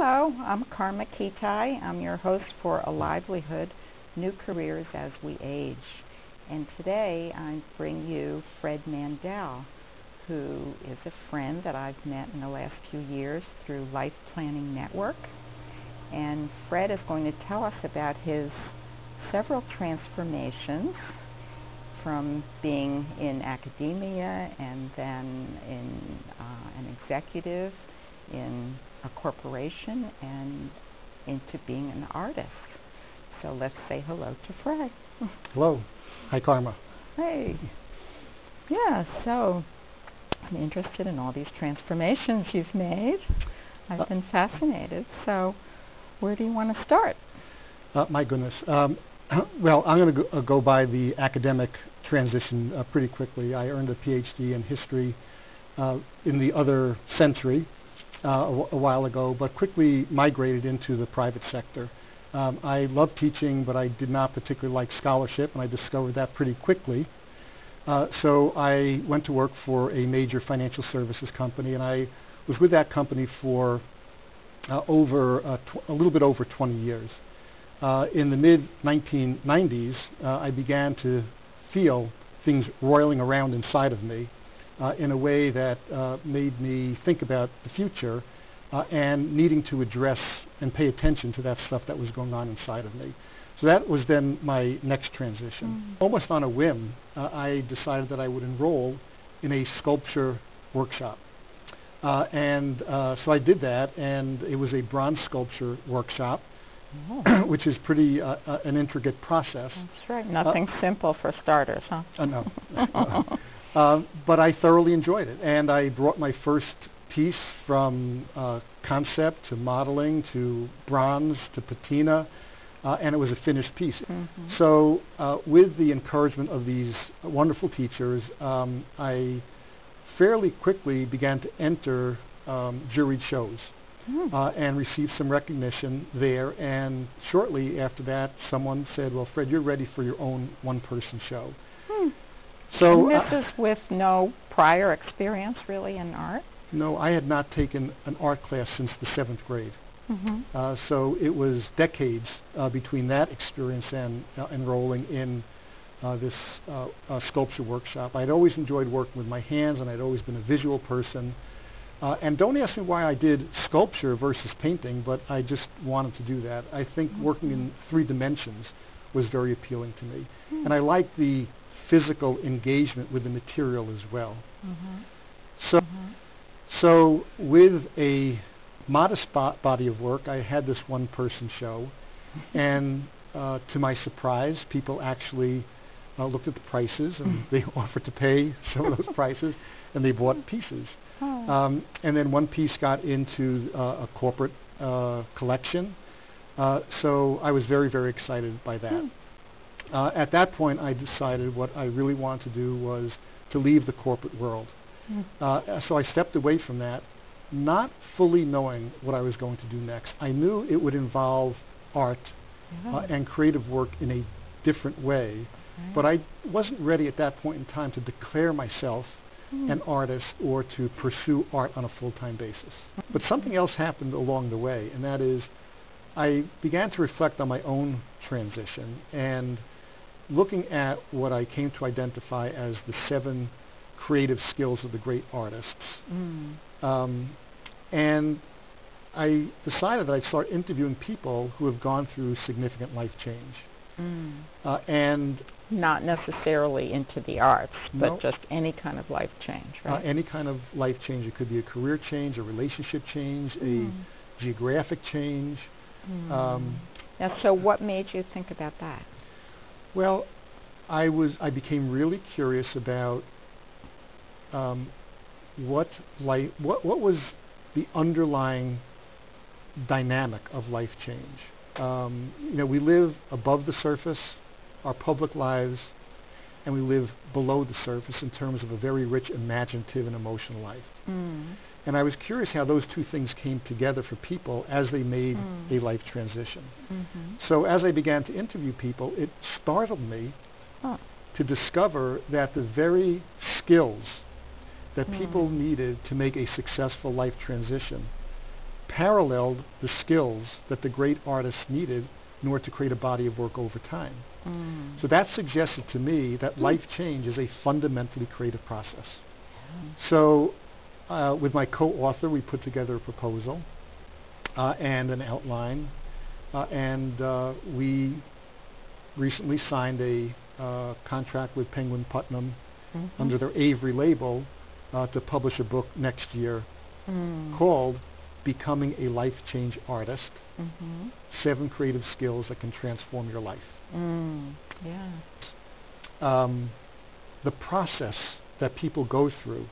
Hello, I'm Karma Kitaj. I'm your host for A Livelihood, New Careers as We Age. And today I bring you Fred Mandell, who is a friend that I've met in the last few years through Life Planning Network. And Fred is going to tell us about his several transformations from being in academia and then in an executive in a corporation and into being an artist. So let's say hello to Fred. Hello. Hi, Karma. Hey. Yeah, so I'm interested in all these transformations you've made. I've been fascinated. So where do you want to start? My goodness. Well, I'm going to go by the academic transition pretty quickly. I earned a PhD in history in the other century a while ago, but quickly migrated into the private sector. I loved teaching, but I did not particularly like scholarship, and I discovered that pretty quickly. So I went to work for a major financial services company, and I was with that company for a little bit over 20 years. In the mid-1990s, I began to feel things roiling around inside of me in a way that made me think about the future and needing to address and pay attention to that stuff that was going on inside of me. So that was then my next transition. Almost on a whim, I decided that I would enroll in a sculpture workshop. So I did that, and it was a bronze sculpture workshop, which is pretty an intricate process. That's right. Nothing simple for starters, huh? No. But I thoroughly enjoyed it, and I brought my first piece from concept to modeling to bronze to patina, and it was a finished piece. So with the encouragement of these wonderful teachers, I fairly quickly began to enter juried shows. And received some recognition there, and shortly after that someone said, well, Fred, you're ready for your own one-person show. So and this is with no prior experience really in art? No, I had not taken an art class since the 7th grade. So it was decades between that experience and enrolling in this sculpture workshop. I'd always enjoyed working with my hands, and I'd always been a visual person. And don't ask me why I did sculpture versus painting, but I just wanted to do that. I think working in 3 dimensions was very appealing to me. And I liked the physical engagement with the material as well. So with a modest body of work, I had this one-person show. And to my surprise, people actually looked at the prices, and they offered to pay some of those prices, and they bought pieces. And then one piece got into a corporate collection. So I was very, very excited by that. At that point, I decided what I really wanted to do was to leave the corporate world. So I stepped away from that, not fully knowing what I was going to do next. I knew it would involve art and creative work in a different way, but I wasn't ready at that point in time to declare myself an artist or to pursue art on a full-time basis. But something else happened along the way, and that is I began to reflect on my own transition and looking at what I came to identify as the 7 creative skills of the great artists. And I decided that I'd start interviewing people who have gone through significant life change. And not necessarily into the arts, but just any kind of life change, right? Any kind of life change. It could be a career change, a relationship change, a geographic change. Now, so what made you think about that? Well, I became really curious about what was the underlying dynamic of life change. We live above the surface, our public lives, and we live below the surface in terms of a very rich imaginative and emotional life. And I was curious how those 2 things came together for people as they made a life transition. So as I began to interview people, it startled me to discover that the very skills that people needed to make a successful life transition, paralleled the skills that the great artists needed in order to create a body of work over time. So that suggested to me that life change is a fundamentally creative process. So with my co-author, we put together a proposal and an outline, and we recently signed a contract with Penguin Putnam under their Avery label to publish a book next year called Becoming a Life Change Artist, 7 Creative Skills That Can Transform Your Life. The process that people go through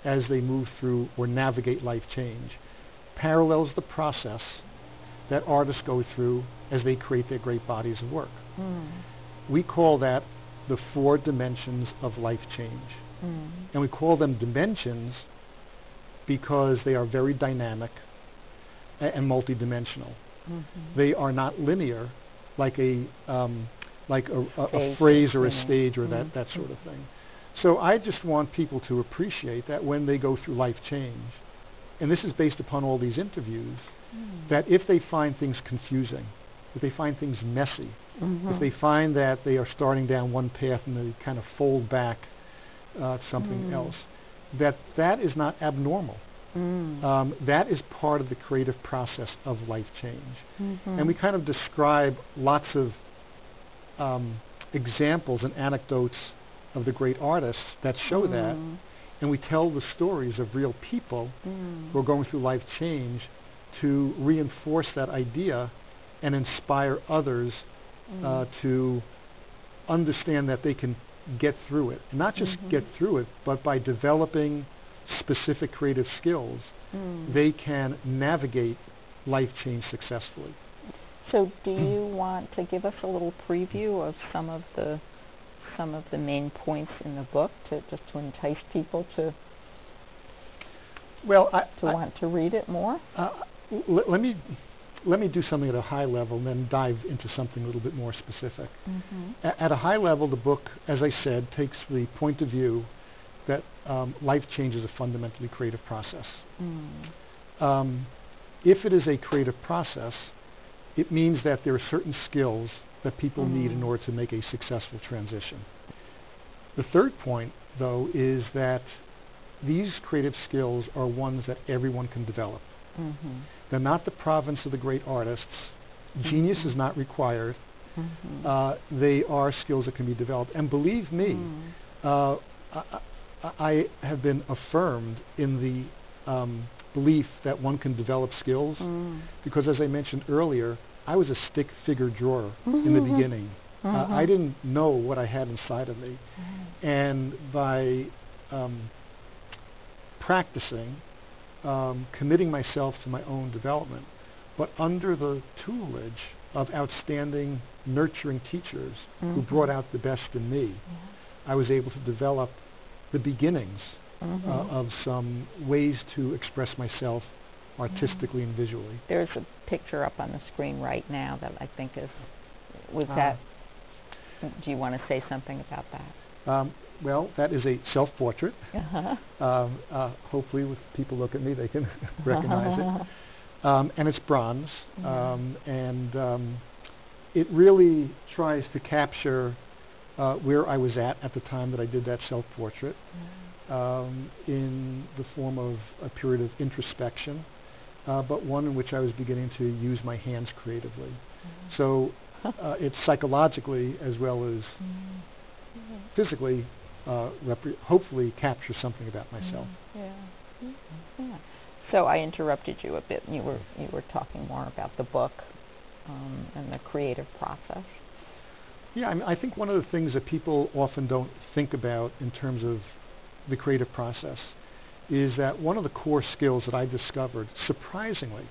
as they move through or navigate life change parallels the process that artists go through as they create their great bodies of work. We call that the 4 dimensions of life change. And we call them dimensions because they are very dynamic and multidimensional. They are not linear like a phrase or a stage or that sort of thing. So I just want people to appreciate that when they go through life change, and this is based upon all these interviews, that if they find things confusing, if they find things messy, if they find that they are starting down one path and they kind of fold back something else, that is not abnormal. That is part of the creative process of life change. And we kind of describe lots of examples and anecdotes of the great artists that show that, and we tell the stories of real people who are going through life change to reinforce that idea and inspire others to understand that they can get through it. And not just get through it, but by developing specific creative skills, they can navigate life change successfully. So do you want to give us a little preview of some of the main points in the book to entice people to want to read it more? Let me do something at a high level and then dive into something a little bit more specific. At a high level, the book, as I said, takes the point of view that life change is a fundamentally creative process. If it is a creative process, it means that there are certain skills that people need in order to make a successful transition. The third point, though, is that these creative skills are ones that everyone can develop. They're not the province of the great artists. Genius is not required. They are skills that can be developed. And believe me, I have been affirmed in the belief that one can develop skills because, as I mentioned earlier, I was a stick figure drawer in the beginning. I didn't know what I had inside of me. And by practicing, committing myself to my own development, but under the tutelage of outstanding, nurturing teachers who brought out the best in me, I was able to develop the beginnings of some ways to express myself artistically and visually. There's a picture up on the screen right now that I think is, do you want to say something about that? Well, that is a self-portrait. Hopefully, if people look at me, they can recognize it. And it's bronze, and it really tries to capture where I was at the time that I did that self-portrait, in the form of a period of introspection, but one in which I was beginning to use my hands creatively. So it's psychologically as well as physically hopefully capture something about myself. So I interrupted you a bit, and you were talking more about the book and the creative process. Yeah, I mean, I think one of the things that people often don't think about in terms of the creative process is that one of the core skills that I discovered, surprisingly,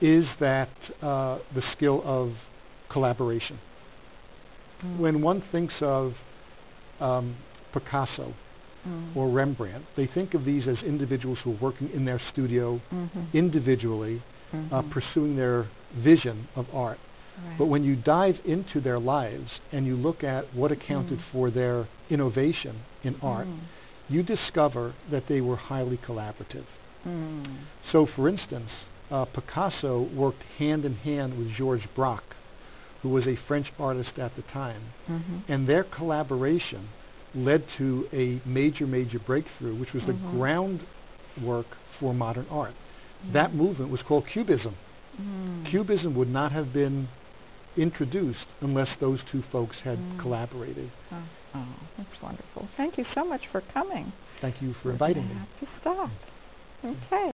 is that the skill of collaboration. When one thinks of Picasso or Rembrandt, they think of these as individuals who are working in their studio individually, pursuing their vision of art. But when you dive into their lives and you look at what accounted for their innovation in art, you discover that they were highly collaborative. So, for instance, Picasso worked hand in hand with Georges Braque, who was a French artist at the time. And their collaboration led to a major breakthrough, which was the groundwork for modern art. That movement was called Cubism. Cubism would not have been introduced unless those two folks had collaborated. Oh, that's wonderful. Thank you so much for coming. Thank you for inviting me. We're gonna have to stop. Okay.